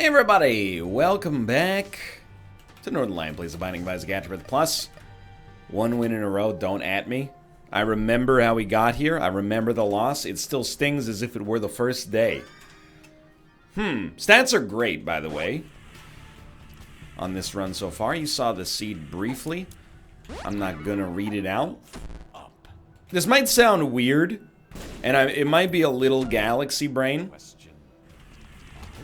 Hey everybody, welcome back to Northernlion plays the Binding of Isaac AFTERBIRTH Plus. One win in a row, don't at me. I remember how we got here, I remember the loss, it still stings as if it were the first day. Stats are great, by the way, on this run so far. You saw the seed briefly. I'm not gonna read it out. This might sound weird, and it might be a little galaxy brain,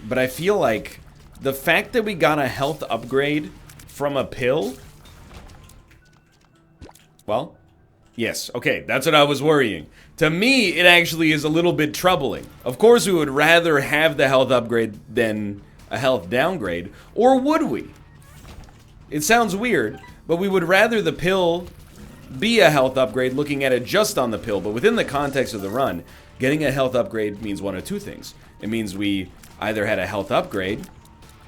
but I feel like the fact that we got a health upgrade from a pill... Well, yes, okay, that's what I was worrying. To me, it actually is a little bit troubling. Of course, we would rather have the health upgrade than a health downgrade. Or would we? It sounds weird, but we would rather the pill be a health upgrade looking at it just on the pill. But within the context of the run, getting a health upgrade means one of two things. It means we either had a health upgrade,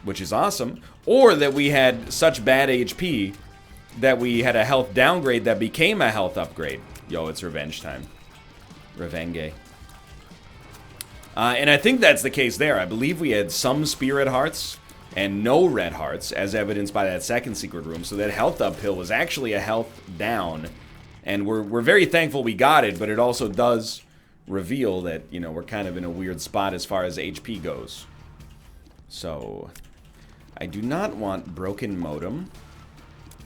which is awesome, or that we had such bad HP that we had a health downgrade that became a health upgrade. Yo, it's revenge time. Revenge. And I think that's the case there. I believe we had some spirit hearts and no red hearts, as evidenced by that second secret room. So that health up pill was actually a health down. And we're very thankful we got it, but it also does reveal that, you know, we're kind of in a weird spot as far as HP goes. So, I do not want broken modem.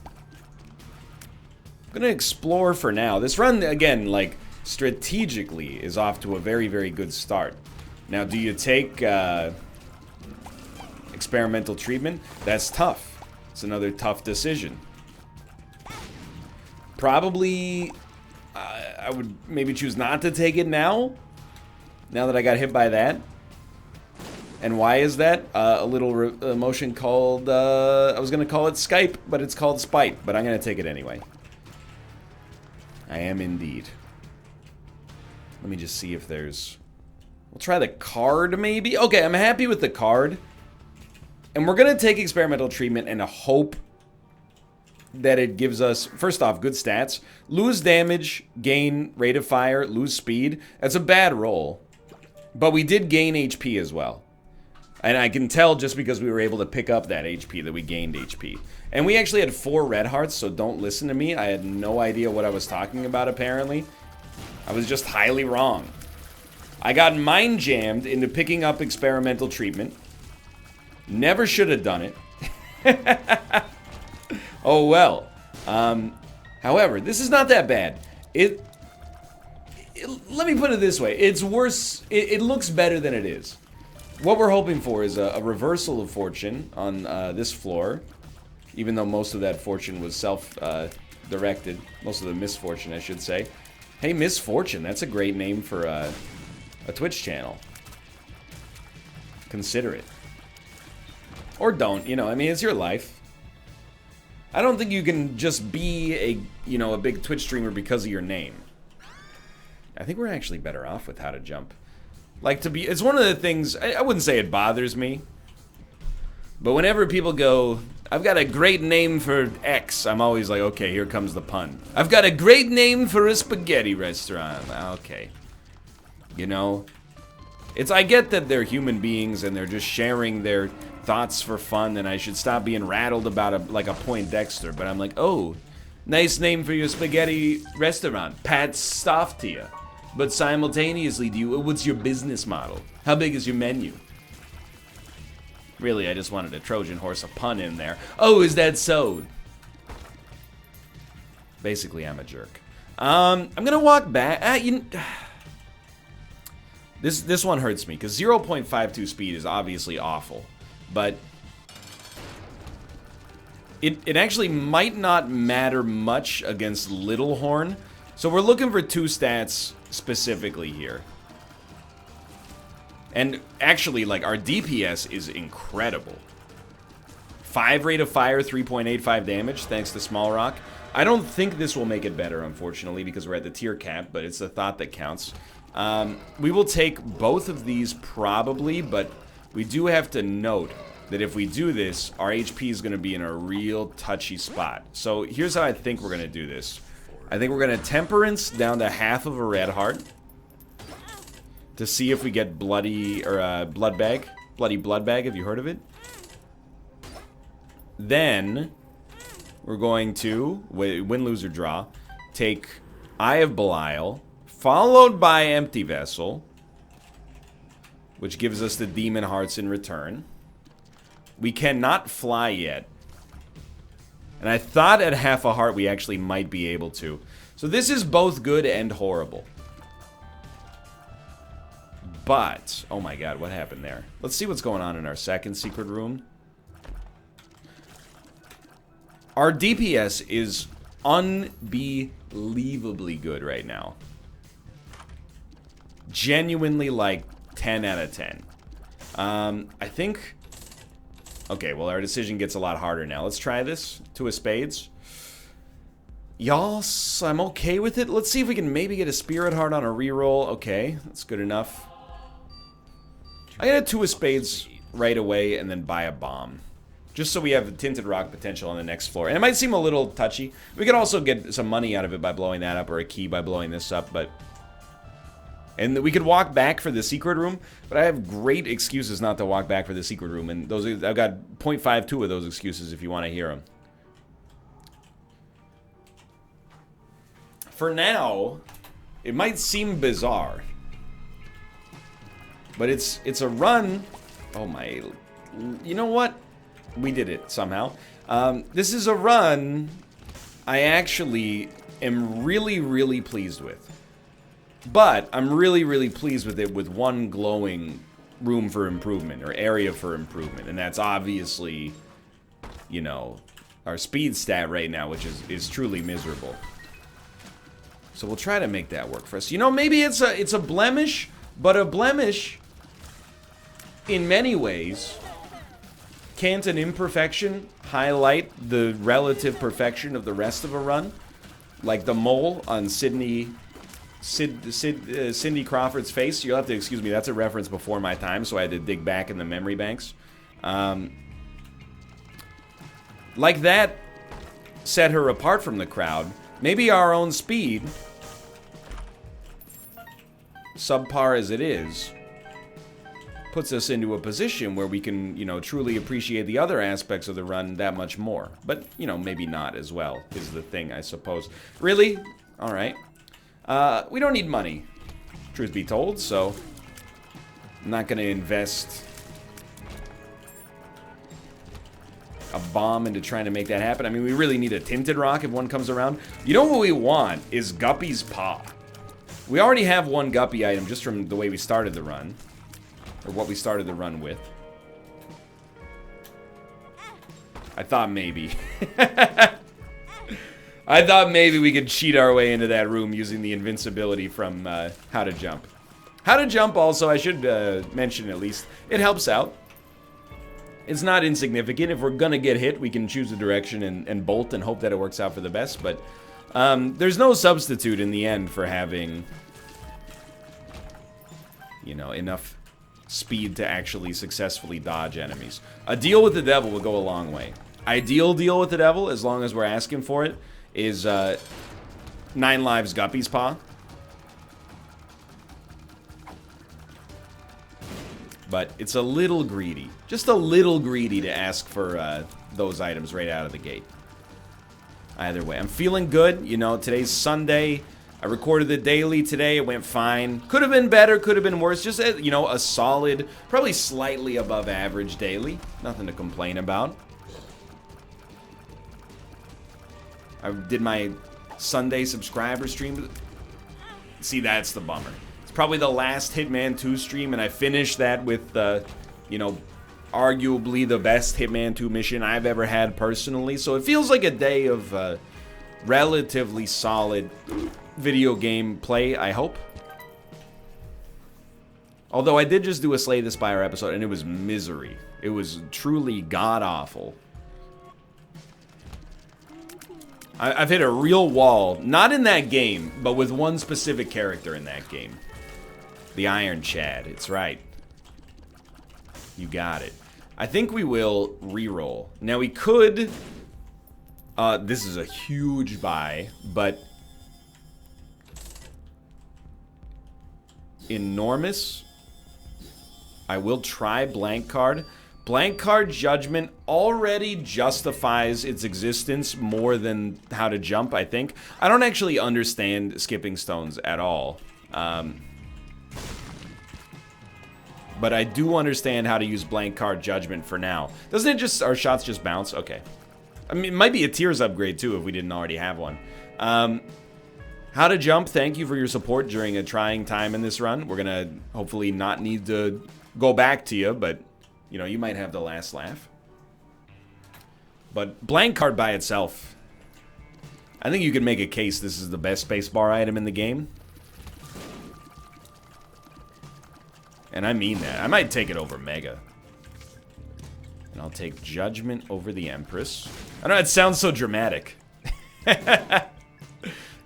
I'm gonna explore for now. This run, again, like, strategically is off to a very, very good start. Now, do you take experimental treatment? That's tough. It's another tough decision. Probably, I would maybe choose not to take it now that I got hit by that. And why is that? A little emotion called, I was gonna call it Skype, but it's called Spite, but I'm gonna take it anyway. I am indeed. Let me just see if there's... We'll try the card, maybe? Okay, I'm happy with the card. And we're gonna take experimental treatment and hope that it gives us, first off, good stats. Lose damage, gain rate of fire, lose speed. That's a bad roll. But we did gain HP as well. And I can tell just because we were able to pick up that HP that we gained HP. And we actually had 4 red hearts, so don't listen to me. I had no idea what I was talking about, apparently. I was just highly wrong. I got mind jammed into picking up experimental treatment. Never should have done it. Oh well. However, this is not that bad. Let me put it this way. It's worse. It looks better than it is. What we're hoping for is a reversal of fortune on this floor. Even though most of that fortune was self-directed. Most of the misfortune, I should say. Hey, Misfortune. That's a great name for a Twitch channel. Consider it. Or don't, you know, I mean, it's your life. I don't think you can just be a big Twitch streamer because of your name. I think we're actually better off with how to jump. Like, it's one of the things, I wouldn't say it bothers me. But whenever people go, I've got a great name for X, I'm always like, okay, here comes the pun. I've got a great name for a spaghetti restaurant. Okay. You know, I get that they're human beings and they're just sharing their thoughts for fun, and I should stop being rattled about like a Poindexter, but I'm like, oh, nice name for your spaghetti restaurant, Pat Stuff to you. But simultaneously, what's your business model? How big is your menu? Really, I just wanted a Trojan horse, a pun in there. Oh, is that so? Basically, I'm a jerk. I'm gonna walk back. This one hurts me, because 0.52 speed is obviously awful. But it actually might not matter much against Little Horn. So we're looking for 2 stats specifically here. And actually, like, our DPS is incredible. 5 rate of fire, 3.85 damage, thanks to Small Rock. I don't think this will make it better, unfortunately, because we're at the tier cap, but it's the thought that counts. We will take both of these probably, but we do have to note that if we do this, our HP is going to be in a real touchy spot. So here's how I think we're going to do this. I think we're going to Temperance down to half of a red heart to see if we get bloody or blood bag. Bloody Blood Bag, have you heard of it? Then we're going to win, lose, or draw. Take Eye of Belial, followed by Empty Vessel, which gives us the Demon Hearts in return. We cannot fly yet. And I thought at half a heart we actually might be able to. So this is both good and horrible. But, oh my god, what happened there? Let's see what's going on in our second secret room. Our DPS is unbelievably good right now. Genuinely, like, 10 out of 10. I think... Okay, well, our decision gets a lot harder now. Let's try this. Two of Spades. Yas, I'm okay with it. Let's see if we can maybe get a Spirit Heart on a reroll. Okay, that's good enough. I got a Two of Spades right away and then buy a bomb. Just so we have Tinted Rock potential on the next floor. And it might seem a little touchy. We could also get some money out of it by blowing that up, or a key by blowing this up, but... And we could walk back for the secret room, but I have great excuses not to walk back for the secret room, and those I've got 0.52 of those excuses if you want to hear them. For now, it might seem bizarre, but it's a run. Oh my, you know what? We did it somehow. This is a run I actually am really, really pleased with. But I'm really, really pleased with it with one glowing room for improvement, or area for improvement. And that's obviously, you know, our speed stat right now, which is truly miserable. So we'll try to make that work for us. You know, maybe it's a blemish, but a blemish, in many ways, can't an imperfection highlight the relative perfection of the rest of a run? Like the mole on Cindy Crawford's face. You'll have to excuse me, that's a reference before my time, so I had to dig back in the memory banks. Like that set her apart from the crowd. Maybe our own speed, subpar as it is, puts us into a position where we can, you know, truly appreciate the other aspects of the run that much more. But, you know, maybe not as well, is the thing, I suppose. Really? Alright. We don't need money, truth be told, so I'm not going to invest a bomb into trying to make that happen. I mean, we really need a Tinted Rock if one comes around. You know what we want is Guppy's Paw. We already have one Guppy item just from the way we started the run, or what we started the run with. I thought maybe. I thought maybe we could cheat our way into that room using the invincibility from How to Jump. How to Jump also, I should mention at least, it helps out. It's not insignificant. If we're gonna get hit, we can choose a direction and bolt and hope that it works out for the best, but there's no substitute in the end for having, you know, enough speed to actually successfully dodge enemies. A deal with the devil will go a long way. Ideal deal with the devil, as long as we're asking for it, is 9 lives Guppy's Paw. But it's a little greedy. Just a little greedy to ask for those items right out of the gate. Either way, I'm feeling good. You know, today's Sunday. I recorded the daily today. It went fine. Could have been better, could have been worse. Just, you know, a solid, probably slightly above average daily. Nothing to complain about. I did my Sunday subscriber stream. See, that's the bummer. It's probably the last Hitman 2 stream, and I finished that with, you know, arguably the best Hitman 2 mission I've ever had personally. So it feels like a day of relatively solid video game play, I hope. Although I did just do a Slay the Spire episode, and it was misery. It was truly god-awful. I've hit a real wall, not in that game, but with one specific character in that game. The Iron Chad, it's right. You got it. I think we will reroll. Now we could, this is a huge buy, but enormous. I will try blank card. Blank card judgment already justifies its existence more than how to jump, I think. I don't actually understand skipping stones at all. But I do understand how to use blank card judgment for now. Doesn't it just, our shots just bounce? Okay. I mean, it might be a tiers upgrade too if we didn't already have one. How to jump, thank you for your support during a trying time in this run. We're gonna hopefully not need to go back to you, but you know, you might have the last laugh. But blank card by itself, I think you can make a case this is the best spacebar item in the game. And I mean that. I might take it over Mega. And I'll take Judgment over the Empress. I know, it sounds so dramatic.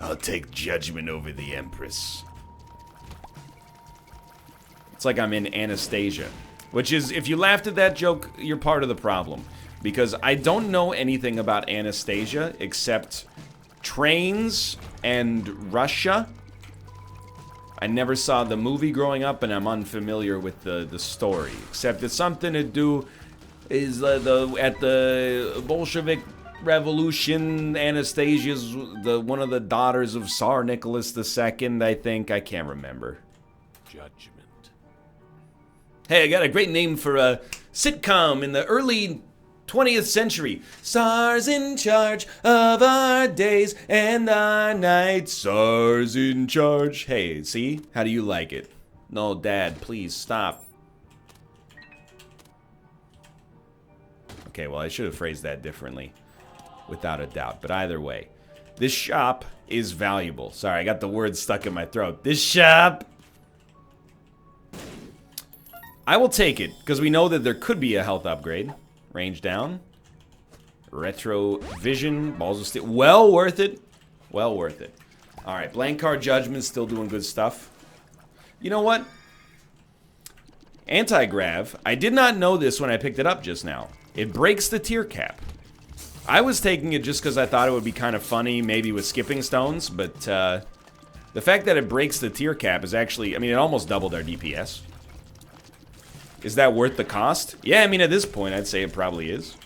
I'll take Judgment over the Empress. It's like I'm in Anastasia. Which is, if you laughed at that joke, you're part of the problem. Because I don't know anything about Anastasia except trains and Russia. I never saw the movie growing up, and I'm unfamiliar with the story. Except it's something to do is at the Bolshevik Revolution, Anastasia's one of the daughters of Tsar Nicholas II, I think. I can't remember. Judgment. Hey, I got a great name for a sitcom in the early 20th century. Tsars in charge of our days and our nights. Tsars in charge. Hey, see? How do you like it? No, Dad, please stop. Okay, well, I should have phrased that differently. Without a doubt. But either way, this shop is valuable. Sorry, I got the words stuck in my throat. This shop. I will take it, because we know that there could be a health upgrade. Range down. Retro vision. Balls of steel. Well worth it. Well worth it. Alright, blank card judgment still doing good stuff. You know what? Anti-grav. I did not know this when I picked it up just now. It breaks the tier cap. I was taking it just because I thought it would be kind of funny, maybe with skipping stones, but the fact that it breaks the tier cap is actually, I mean, it almost doubled our DPS. Is that worth the cost? Yeah, I mean, at this point, I'd say it probably is.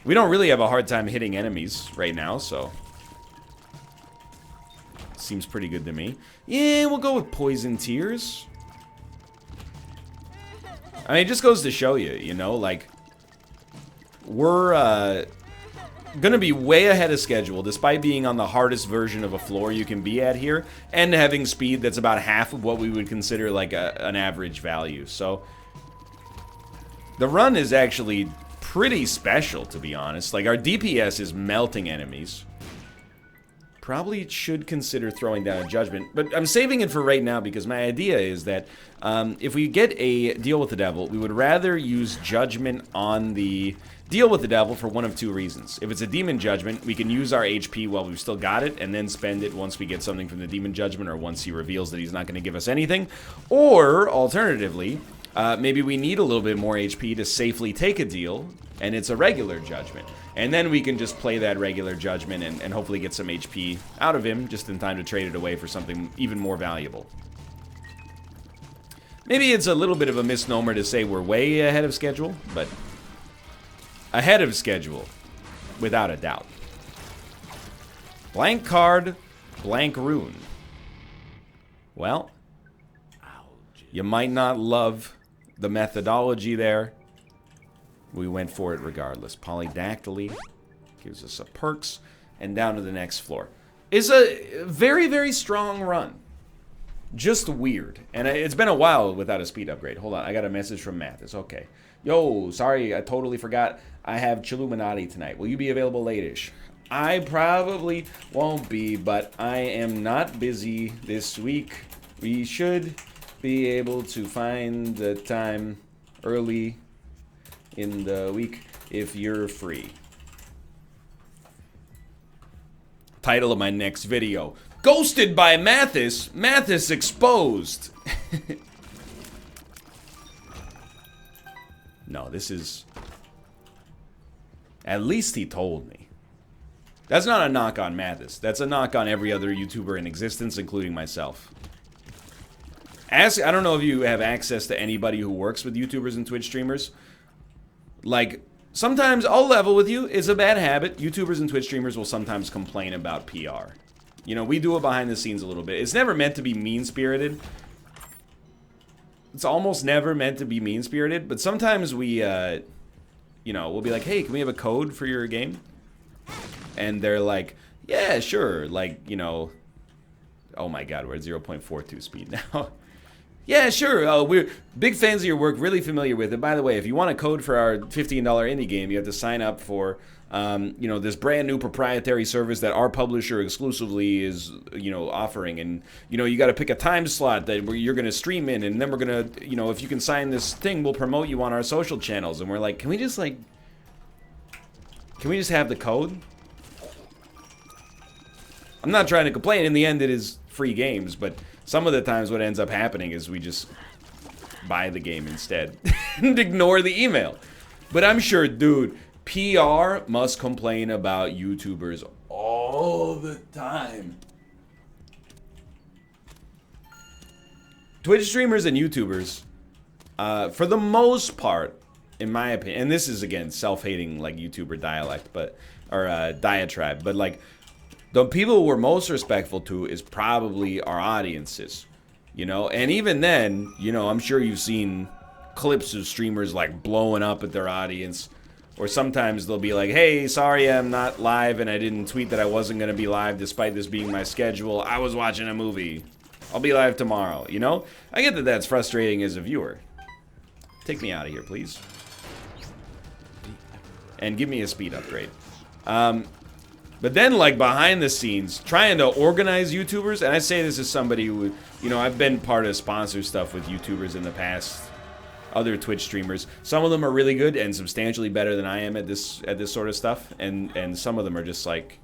We don't really have a hard time hitting enemies right now, so seems pretty good to me. Yeah, we'll go with poison tears. I mean, it just goes to show you, you know, like, we're gonna be way ahead of schedule, despite being on the hardest version of a floor you can be at here, and having speed that's about half of what we would consider like an average value. So the run is actually pretty special, to be honest. Like, our DPS is melting enemies. Probably should consider throwing down a judgment, but I'm saving it for right now because my idea is that if we get a deal with the devil, we would rather use judgment on the deal with the devil for one of two reasons. If it's a demon judgment, we can use our HP while we've still got it and then spend it once we get something from the demon judgment or once he reveals that he's not going to give us anything. Or, alternatively, maybe we need a little bit more HP to safely take a deal, and it's a regular judgment. And then we can just play that regular judgment and hopefully get some HP out of him just in time to trade it away for something even more valuable. Maybe it's a little bit of a misnomer to say we're way ahead of schedule, but ahead of schedule, without a doubt. Blank card, blank rune. Well, you might not love the methodology there. We went for it regardless. Polydactyly gives us a perks, and down to the next floor. Is a very, very strong run. Just weird. And it's been a while without a speed upgrade. Hold on, I got a message from Matt. It's okay. Yo, sorry, I totally forgot. I have Chilluminati tonight. Will you be available late-ish? I probably won't be, but I am not busy this week. We should be able to find the time early in the week if you're free. Title of my next video: Ghosted by Mathis. Mathis exposed. No, this is... At least he told me. That's not a knock on Mathis. That's a knock on every other YouTuber in existence, including myself. Ask, I don't know if you have access to anybody who works with YouTubers and Twitch streamers. Like, sometimes, I'll level with you, it's a bad habit. YouTubers and Twitch streamers will sometimes complain about PR. You know, we do it behind the scenes a little bit. It's never meant to be mean-spirited. It's almost never meant to be mean-spirited, but sometimes we, you know, we'll be like, hey, can we have a code for your game? And they're like, yeah, sure. Like, you know, oh my god, we're at 0.42 speed now. Yeah, sure. We're big fans of your work, really familiar with it. By the way, if you want a code for our $15 indie game, you have to sign up for, you know, this brand new proprietary service that our publisher exclusively is, you know, offering. And, you know, you got to pick a time slot that you're going to stream in. And then we're going to, you know, if you can sign this thing, we'll promote you on our social channels. And we're like, can we just have the code? I'm not trying to complain. In the end, it is free games, but some of the times what ends up happening is we just buy the game instead and ignore the email. But I'm sure, dude, PR must complain about YouTubers all the time. Twitch streamers and YouTubers, for the most part, in my opinion, and this is, again, self-hating, like, YouTuber dialect, but, or diatribe, but, like, the people we're most respectful to is probably our audiences, you know? And even then, you know, I'm sure you've seen clips of streamers, like, blowing up at their audience. Or sometimes they'll be like, hey, sorry I'm not live and I didn't tweet that I wasn't going to be live despite this being my schedule. I was watching a movie. I'll be live tomorrow, you know? I get that that's frustrating as a viewer. Take me out of here, please. And give me a speed upgrade. But then, like, behind the scenes, trying to organize YouTubers, and I say this as somebody who, you know, I've been part of sponsor stuff with YouTubers in the past, other Twitch streamers. Some of them are really good and substantially better than I am at this sort of stuff, and some of them are just like,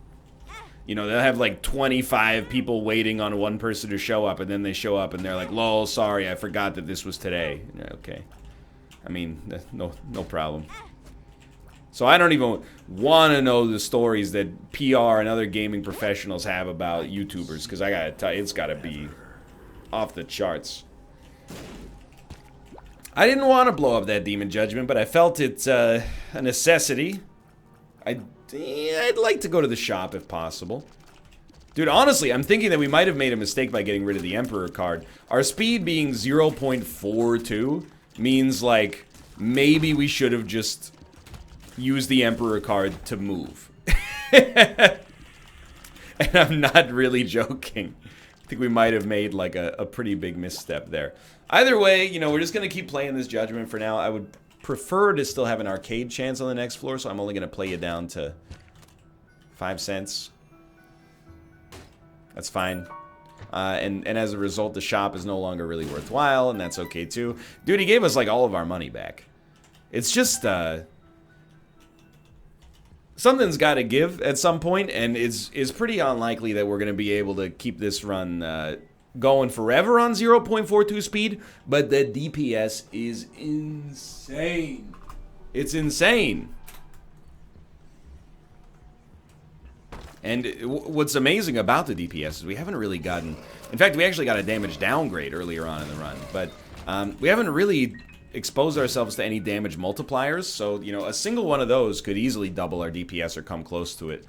you know, they'll have like 25 people waiting on one person to show up, and then they show up and they're like, lol, sorry, I forgot that this was today. Okay. I mean, no problem. So I don't even want to know the stories that PR and other gaming professionals have about YouTubers, because I gotta tell you, it's gotta be off the charts. I didn't want to blow up that Demon Judgment, but I felt it's a necessity. I'd like to go to the shop if possible. Dude, honestly, I'm thinking that we might have made a mistake by getting rid of the Emperor card. Our speed being 0.42 means, like, maybe we should have just use the Emperor card to move. And I'm not really joking. I think we might have made like a pretty big misstep there. Either way, you know, we're just going to keep playing this Judgment for now. I would prefer to still have an arcade chance on the next floor, so I'm only going to play it down to 5 cents. That's fine. And as a result, the shop is no longer really worthwhile, and that's okay too. Dude, he gave us like all of our money back. It's just, something's got to give at some point, and it's pretty unlikely that we're going to be able to keep this run going forever on 0.42 speed, but the DPS is insane. It's insane. And what's amazing about the DPS is we haven't really gotten... In fact, we actually got a damage downgrade earlier on in the run, but we haven't really expose ourselves to any damage multipliers, so, you know, a single one of those could easily double our DPS or come close to it.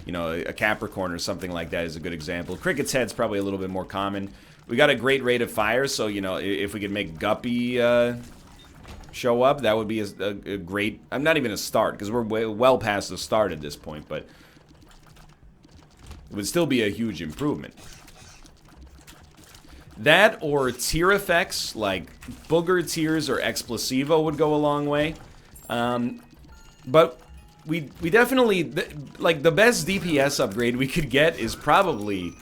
You know, a Capricorn or something like that is a good example. Cricket's Head's probably a little bit more common. We got a great rate of fire, so, you know, if we could make Guppy show up, that would be a great... I'm not even a start, because we're well past the start at this point, but it would still be a huge improvement. That or tier effects, like Booger Tears or Explosivo would go a long way. But we definitely, like, the best DPS upgrade we could get is probably,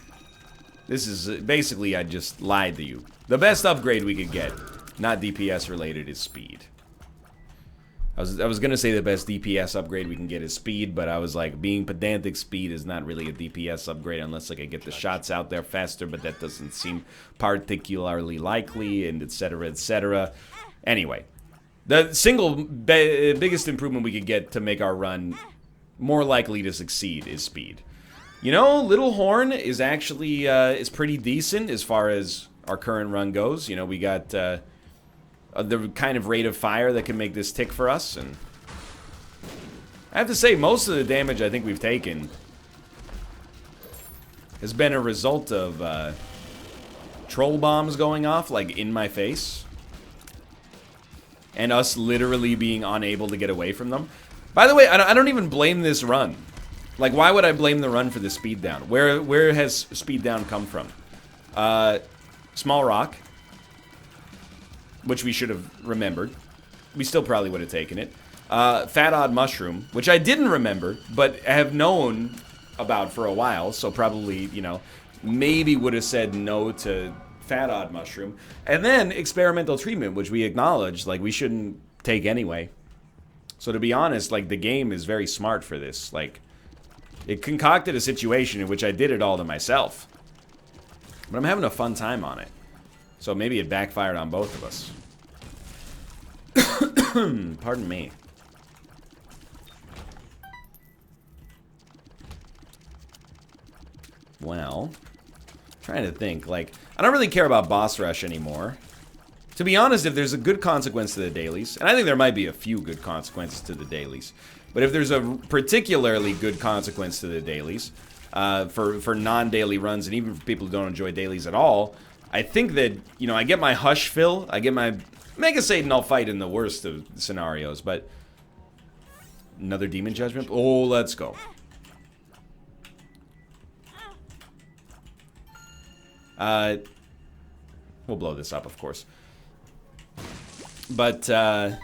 this is, basically I just lied to you. The best upgrade we could get, not DPS related, is speed. I was gonna say the best DPS upgrade we can get is speed, but I was like, being pedantic, speed is not really a DPS upgrade unless like I get the shots out there faster, but that doesn't seem particularly likely, and etc, etc. Anyway, the single biggest improvement we could get to make our run more likely to succeed is speed. You know, Little Horn is actually is pretty decent as far as our current run goes. You know, we got the kind of rate of fire that can make this tick for us. And I have to say, most of the damage I think we've taken has been a result of troll bombs going off, like, in my face. And us literally being unable to get away from them. By the way, I don't even blame this run. Like, why would I blame the run for the speed down? Where has speed down come from? Small rock, which we should have remembered. We still probably would have taken it. Fat odd mushroom, which I didn't remember, but have known about for a while, so probably, you know, maybe would have said no to fat odd mushroom. And then experimental treatment, which we acknowledged, like, we shouldn't take anyway. So to be honest, like, the game is very smart for this. Like, it concocted a situation in which I did it all to myself. But I'm having a fun time on it. So maybe it backfired on both of us. Pardon me. Well, trying to think, like, I don't really care about boss rush anymore. To be honest, if there's a good consequence to the dailies, and I think there might be a few good consequences to the dailies, but if there's a particularly good consequence to the dailies, for non-daily runs, and even for people who don't enjoy dailies at all, I think that, you know, I get my Hush fill, I get my Mega Satan, I'll fight in the worst of scenarios, but another Demon Judgment? Oh, let's go. We'll blow this up, of course. But, as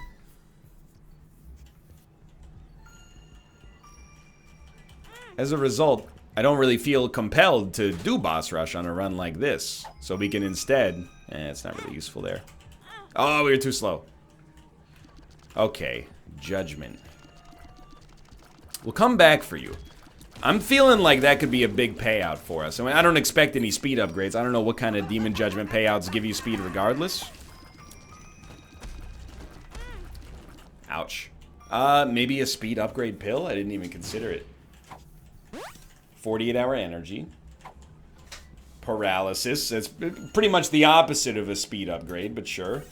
a result, I don't really feel compelled to do boss rush on a run like this. So we can instead... it's not really useful there. Oh, we were too slow. Okay, Judgment. We'll come back for you. I'm feeling like that could be a big payout for us. I mean, I don't expect any speed upgrades. I don't know what kind of Demon Judgment payouts give you speed regardless. Ouch. Maybe a speed upgrade pill? I didn't even consider it. 48-hour energy. Paralysis. That's pretty much the opposite of a speed upgrade, but sure.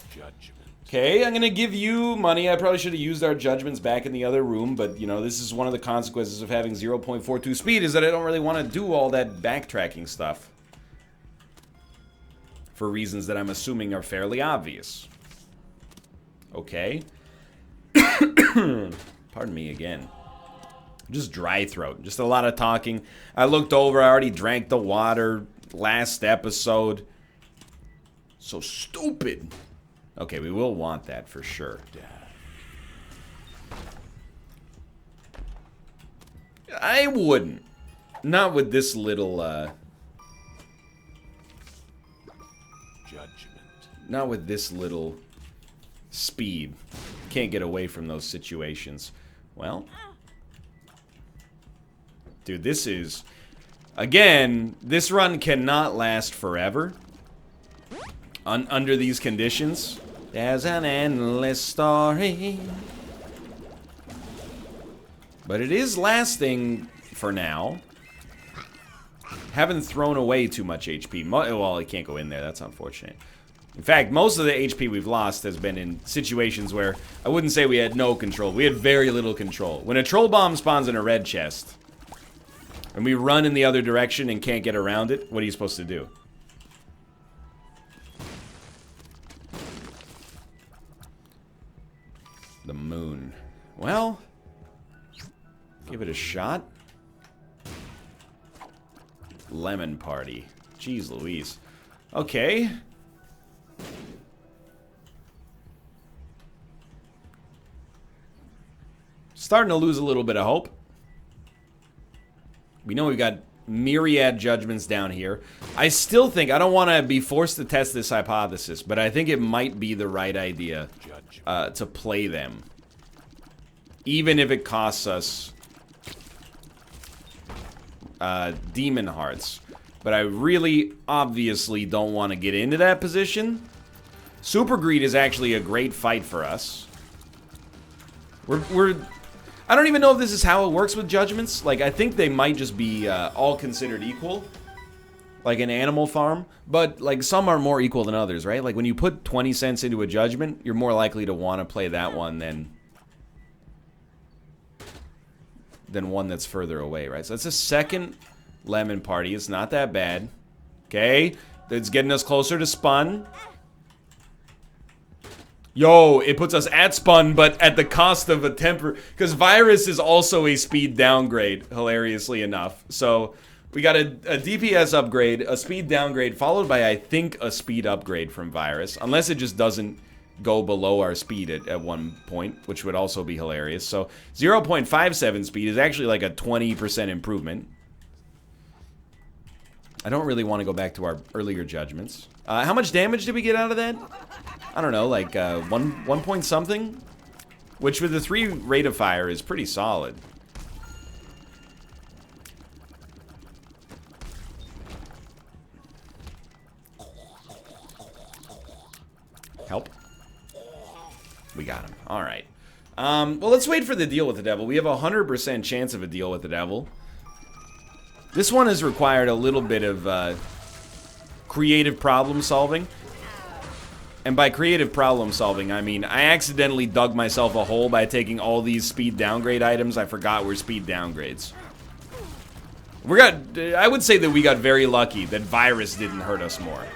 Okay, I'm gonna give you money. I probably should have used our judgments back in the other room, but, you know, this is one of the consequences of having 0.42 speed, is that I don't really want to do all that backtracking stuff. For reasons that I'm assuming are fairly obvious. Okay. Pardon me again. Just dry throat. Just a lot of talking. I looked over. I already drank the water last episode. So stupid. Okay, we will want that for sure. I wouldn't. Not with this little, Judgment. Not with this little speed. Can't get away from those situations. Well... Dude, this is... Again, this run cannot last forever. Under these conditions. There's an endless story. But it is lasting for now. Haven't thrown away too much HP. Well, it can't go in there. That's unfortunate. In fact, most of the HP we've lost has been in situations where I wouldn't say we had no control. We had very little control. When a troll bomb spawns in a red chest... and we run in the other direction and can't get around it, what are you supposed to do? The moon. Well, give it a shot. Lemon party. Jeez Louise. Okay. Starting to lose a little bit of hope. We know we've got myriad judgments down here. I still think, I don't want to be forced to test this hypothesis, but I think it might be the right idea to play them. Even if it costs us demon hearts. But I really, obviously, don't want to get into that position. Super Greed is actually a great fight for us. I don't even know if this is how it works with judgments. Like, I think they might just be all considered equal. like an Animal Farm, but like some are more equal than others, right? Like when you put 20 cents into a judgment, you're more likely to want to play that one than one that's further away, right? So that's a second lemon party. It's not that bad. Okay, it's getting us closer to Spun. Yo, it puts us at Spun, but at the cost of a temper, because Virus is also a speed downgrade, hilariously enough. So we got a DPS upgrade, a speed downgrade, followed by, I think, a speed upgrade from Virus. Unless it just doesn't go below our speed at one point, which would also be hilarious. So 0.57 speed is actually like a 20% improvement. I don't really want to go back to our earlier judgments. How much damage did we get out of that? I don't know, like one point something? Which with the 3 rate of fire is pretty solid. Help. We got him. Alright. Well, let's wait for the deal with the devil. We have a 100% chance of a deal with the devil. This one has required a little bit of creative problem solving. And by creative problem solving, I mean I accidentally dug myself a hole by taking all these speed downgrade items I forgot were speed downgrades. I would say that we got very lucky that Virus didn't hurt us more.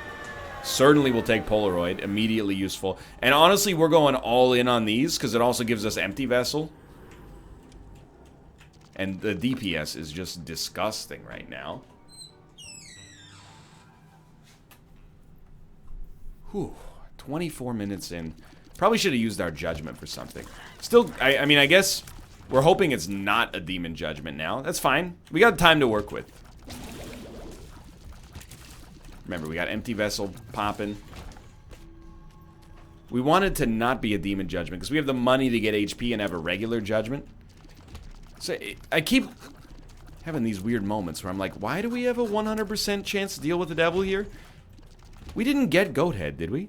Certainly will take Polaroid, immediately useful. And honestly, we're going all in on these because it also gives us Empty Vessel. And the DPS is just disgusting right now. Whew, 24 minutes in. Probably should have used our judgment for something. Still, I mean, I guess we're hoping it's not a demon judgment now. That's fine. We got time to work with. Remember, we got Empty Vessel popping. We wanted to not be a demon judgment because we have the money to get HP and have a regular judgment. So I keep having these weird moments where I'm like, why do we have a 100% chance to deal with the devil here? We didn't get Goathead, did we?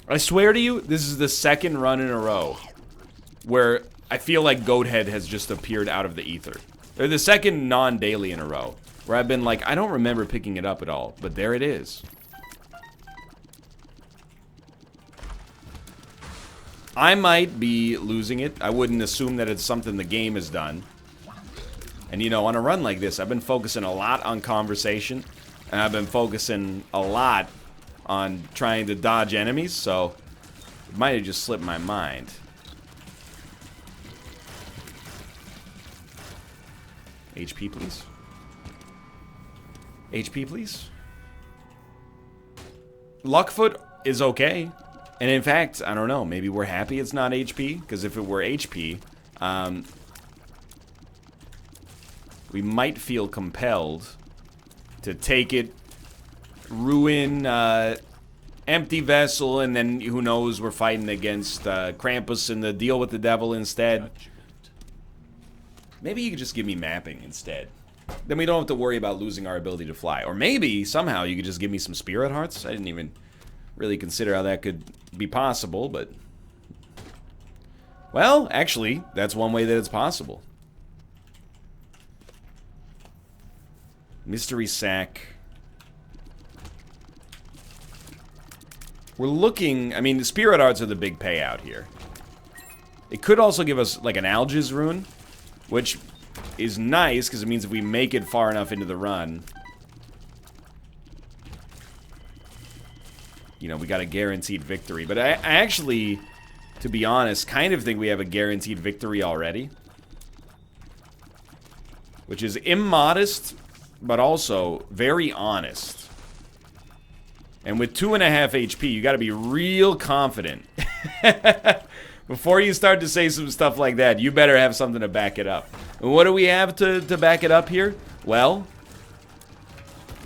I swear to you, this is the second run in a row where I feel like Goathead has just appeared out of the ether. They're the second non-daily in a row where I've been like, I don't remember picking it up at all, but there it is. I might be losing it. I wouldn't assume that it's something the game has done. And you know, on a run like this, I've been focusing a lot on conversation. And I've been focusing a lot on trying to dodge enemies, so it might have just slipped my mind. HP, please. HP, please. Luckfoot is okay. And in fact, I don't know, maybe we're happy it's not HP, because if it were HP, we might feel compelled to take it, ruin Empty Vessel, and then who knows, we're fighting against Krampus and the deal with the devil instead. Maybe you could just give me mapping instead. Then we don't have to worry about losing our ability to fly. Or maybe, somehow, you could just give me some Spirit Hearts. I didn't even really consider how that could be possible, but... well, actually, that's one way that it's possible. Mystery Sack. We're looking... I mean, the Spirit Arts are the big payout here. It could also give us, like, an Algiz rune, which is nice, because it means if we make it far enough into the run... you know, we got a guaranteed victory. But I actually, to be honest, kind of think we have a guaranteed victory already. Which is immodest, but also very honest. And with 2.5 HP, you gotta be real confident. Before you start to say some stuff like that, you better have something to back it up. And what do we have to back it up here? Well...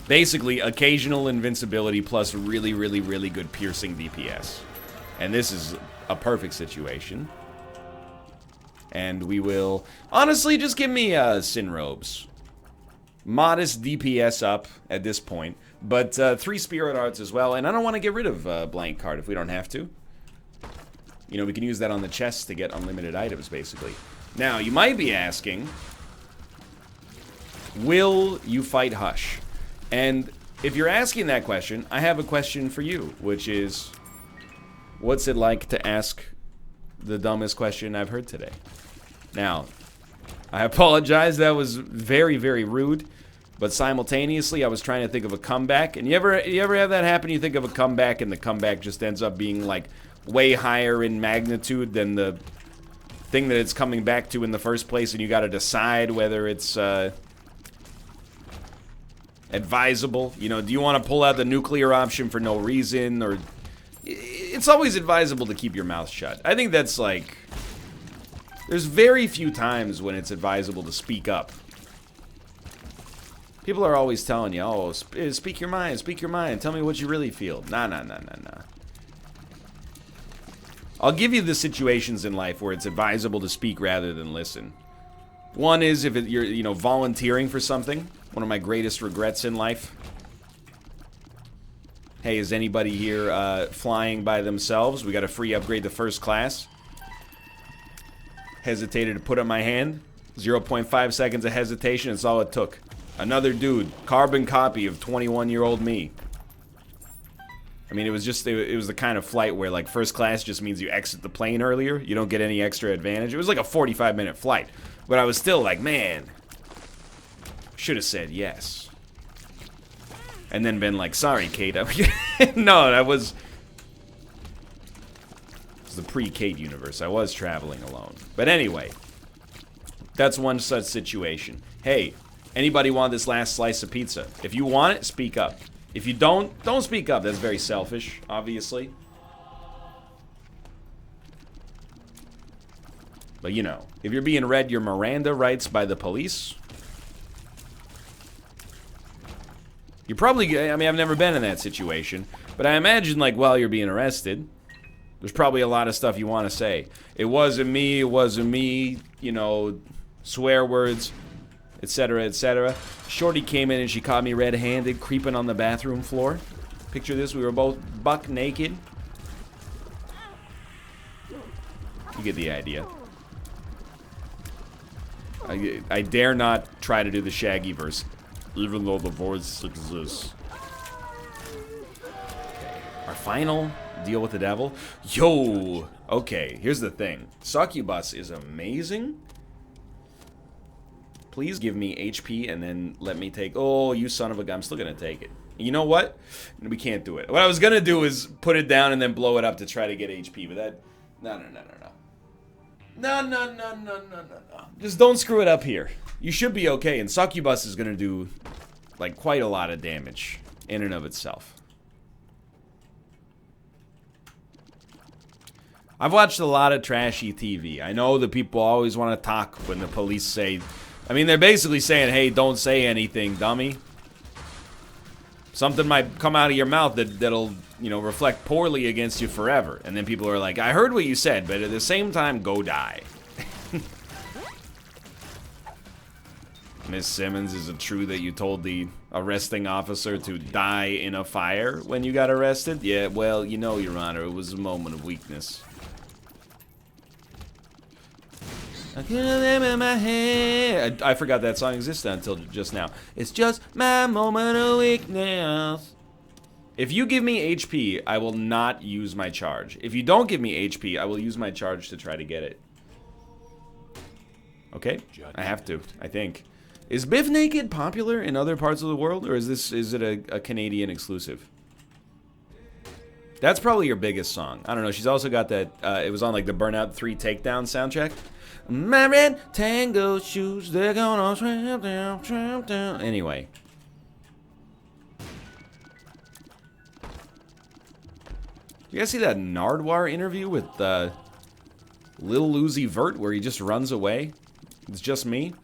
basically, occasional invincibility plus really, really, really good piercing DPS. And this is a perfect situation. And we will... honestly, just give me Sin Robes. Modest DPS up at this point. But 3 Spirit Arts as well. And I don't want to get rid of Blank Card if we don't have to. You know, we can use that on the chest to get unlimited items, basically. Now, you might be asking... will you fight Hush? And if you're asking that question, I have a question for you, which is, what's it like to ask the dumbest question I've heard today? Now, I apologize, that was very, very rude, but simultaneously I was trying to think of a comeback. And you ever have that happen? You think of a comeback and the comeback just ends up being like way higher in magnitude than the thing that it's coming back to in the first place, and you got to decide whether it's advisable. You know, do you want to pull out the nuclear option for no reason, or it's always advisable to keep your mouth shut. I think that's like, there's very few times when it's advisable to speak up. People are always telling you, oh, speak your mind, tell me what you really feel. Nah. I'll give you the situations in life where it's advisable to speak rather than listen. One is if you're, you know, volunteering for something. One of my greatest regrets in life. Hey, is anybody here flying by themselves? We got a free upgrade to first class. Hesitated to put up my hand. 0.5 seconds of hesitation, that's all it took. Another dude, carbon copy of 21-year-old me. I mean, it was the kind of flight where, like, first class just means you exit the plane earlier. You don't get any extra advantage. It was like a 45-minute flight. But I was still like, man, should have said yes. And then been like, sorry, Kate. No, that was... It was the pre-Kate universe. I was traveling alone. But anyway, that's one such situation. Hey, anybody want this last slice of pizza? If you want it, speak up. If you don't speak up. That's very selfish, obviously. But you know, if you're being read your Miranda rights by the police, you're probably, I mean, I've never been in that situation, but I imagine, like, while you're being arrested, there's probably a lot of stuff you want to say. It wasn't me, you know, swear words, etc., etc. Shorty came in and she caught me red-handed creeping on the bathroom floor. Picture this, we were both buck naked. You get the idea. I dare not try to do the Shaggy verse, even though the voice exists. Okay, our final deal with the devil. Yo! Okay, here's the thing. Succubus is amazing. Please give me HP and then let me take... Oh, you son of a gun. I'm still going to take it. You know what? We can't do it. What I was going to do is put it down and then blow it up to try to get HP, but that... No. No. Just don't screw it up here. You should be okay, and Succubus is going to do, like, quite a lot of damage in and of itself. I've watched a lot of trashy TV. I know that people always want to talk when the police say... I mean, they're basically saying, hey, don't say anything, dummy. Something might come out of your mouth that'll, you know, reflect poorly against you forever. And then people are like, I heard what you said, but at the same time, go die. Miss Simmons, is it true that you told the arresting officer to die in a fire when you got arrested? Yeah, well, you know, Your Honor, it was a moment of weakness. I forgot that song existed until just now. It's just my moment of weakness. If you give me HP, I will not use my charge. If you don't give me HP, I will use my charge to try to get it. Okay? I have to, I think. Is Biff Naked popular in other parts of the world, or is it a Canadian exclusive? That's probably your biggest song. I don't know. She's also got that, it was on like the Burnout 3 Takedown soundtrack. My red tango shoes, they're gonna tramp down. Anyway. You guys see that Nardwuar interview with Lil Uzi Vert where he just runs away? It's just me.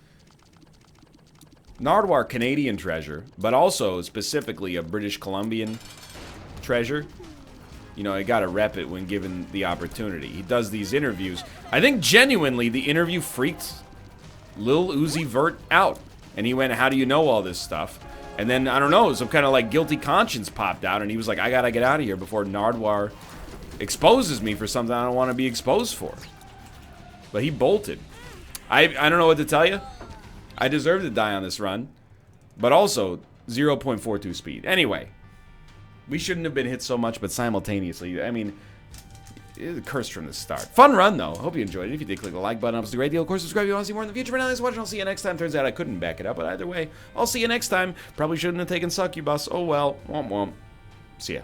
Nardwuar, Canadian treasure, but also specifically a British Columbian treasure. You know, I gotta rep it when given the opportunity. He does these interviews. I think genuinely the interview freaked Lil Uzi Vert out. And he went, how do you know all this stuff? And then, I don't know, some kind of like guilty conscience popped out. And he was like, I gotta get out of here before Nardwuar exposes me for something I don't want to be exposed for. But he bolted. I don't know what to tell you. I deserve to die on this run. But also, 0.42 speed. Anyway, we shouldn't have been hit so much, but simultaneously, I mean, it was cursed from the start. Fun run, though. Hope you enjoyed it. If you did, click the like button. It's a great deal. Of course, subscribe if you want to see more in the future. But now, thanks for watching. I'll see you next time. Turns out I couldn't back it up, but either way, I'll see you next time. Probably shouldn't have taken Succubus. Oh well. Womp womp. See ya.